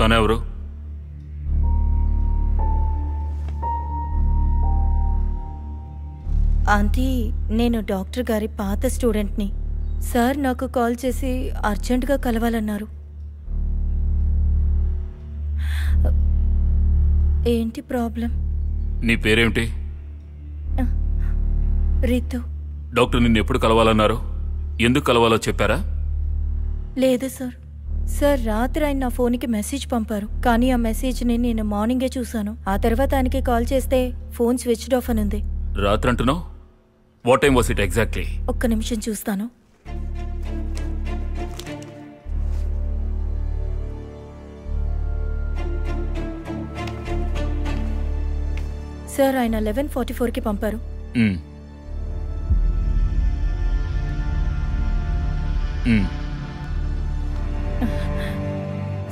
తనెవరు? Aunty, నేను doctor గారి పాత స్టూడెంట్ని. సార్ నాకు కాల్ చేసి అర్జెంటుగా కలవాలన్నారు. ఏంటి ప్రాబ్లం? నీ పేరేమిటి? రితు. డాక్టర్ నిన్ను ఎప్పుడు కలవాలన్నారు? ఎందుకు కలవాలో చెప్పారా? లేదు సార్. సార్ రాత్రి ఆయన నా ఫోన్కి మెసేజ్ పంపారు, కానీ ఆ మెసేజ్ని నేను మార్నింగే చూశాను. ఆ తర్వాత ఆయనకి కాల్ చేస్తే ఫోన్ స్విచ్డ్ ఆఫ్ అని ఉంది. రాత్రి అంటున్నావు? What time was it exactly? ఒక్క నిమిషం చూస్తాను. సార్ ఆయన 11:44కి పంపారు.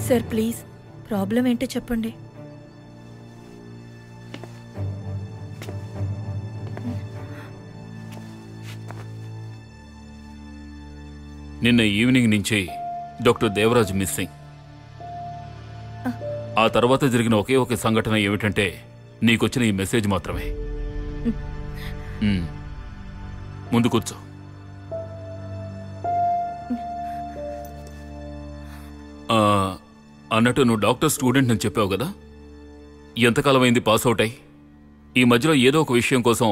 సార్ ప్లీజ్, ప్రాబ్లం ఏంటో చెప్పండి. నిన్న ఈవినింగ్ నుంచి డాక్టర్ దేవరాజ్ మిస్సింగ్. ఆ తర్వాత జరిగిన ఒకే ఒక సంఘటన ఏమిటంటే నీకొచ్చిన ఈ మెసేజ్ మాత్రమే. ముందు కూర్చో. అన్నట్టు నువ్వు డాక్టర్ స్టూడెంట్ అని చెప్పావు కదా, ఎంతకాలం అయింది పాస్ అవుట్ అయ్యి? ఈ మధ్యలో ఏదో ఒక విషయం కోసం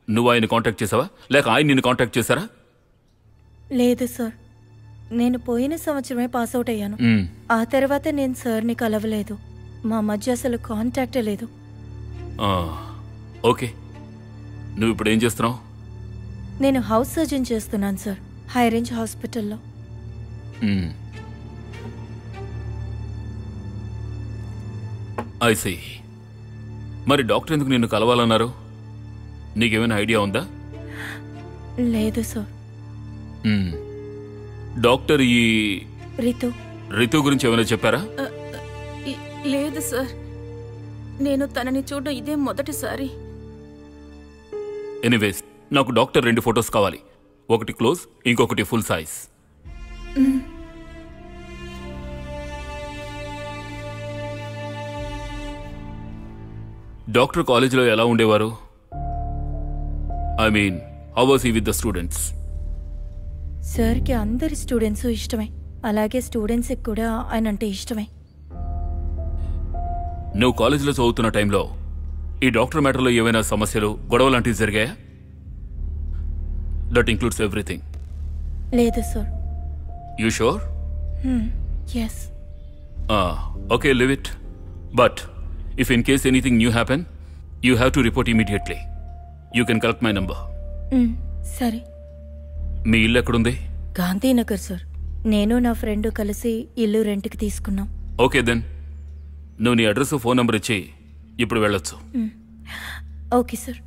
నువ్వు ఆయన కాంటాక్ట్ చేసావా, లేక ఆయన నిన్ను కాంటాక్ట్ చేశారా? లేదు సార్, నేను పోయిన సంవత్సరమే పాస్ అవుట్ అయ్యాను. ఆ తర్వాత నేను సార్ని కలవలేదు. మా మధ్య అసలు కాంటాక్టే లేదు. ఓకే, నువ్వు ఇప్పుడు ఏం చేస్తున్నావు? నేను హౌస్ సర్జన్ చేస్తున్నాను సార్, హై రేంజ్ హాస్పిటల్లో. I see. మరి డాక్టర్ ఎందుకు నిన్ను కలవాలన్నారు? నీకేమైనా ఐడియా ఉందా? లేదు సార్. డాక్టర్ ఈ రితు గురించి ఏమైనా చెప్పారా? లేదు సార్, నేను తనని చూడడం ఇదే మొదటిసారి. ఎనీవేస్, నాకు డాక్టర్ 2 ఫొటోస్ కావాలి. ఒకటి క్లోజ్, ఇంకొకటి ఫుల్ సైజ్. డాక్టర్ కాలేజీలో ఎలా ఉండేవారు? I mean, how was he with the students? సార్కి అందరి స్టూడెంట్స్ ఇష్టమే, అలాగే స్టూడెంట్స్కి కూడా ఆయన అంటే ఇష్టమే. నువ్వు కాలేజీలో చదువుతున్న టైంలో ఈ డాక్టర్ మ్యాటర్లో ఏమైనా సమస్యలు, గొడవ లాంటివి జరిగాయా? That includes everything. లేదు sir. You sure? Yes. Okay, leave it. But if in case anything new happen, you have to report immediately. You can collect my number. సరే. మీ ఇల్లు ఎక్కడుంది? గాంధీనగర్ సార్. నేను నా ఫ్రెండ్ కలిసి ఇల్లు రెంట్కి తీసుకున్నాం. ఓకే దెన్, నువ్వు నీ అడ్రస్, ఫోన్ నంబర్ ఇచ్చి ఇప్పుడు వెళ్ళొచ్చు. Okay sir.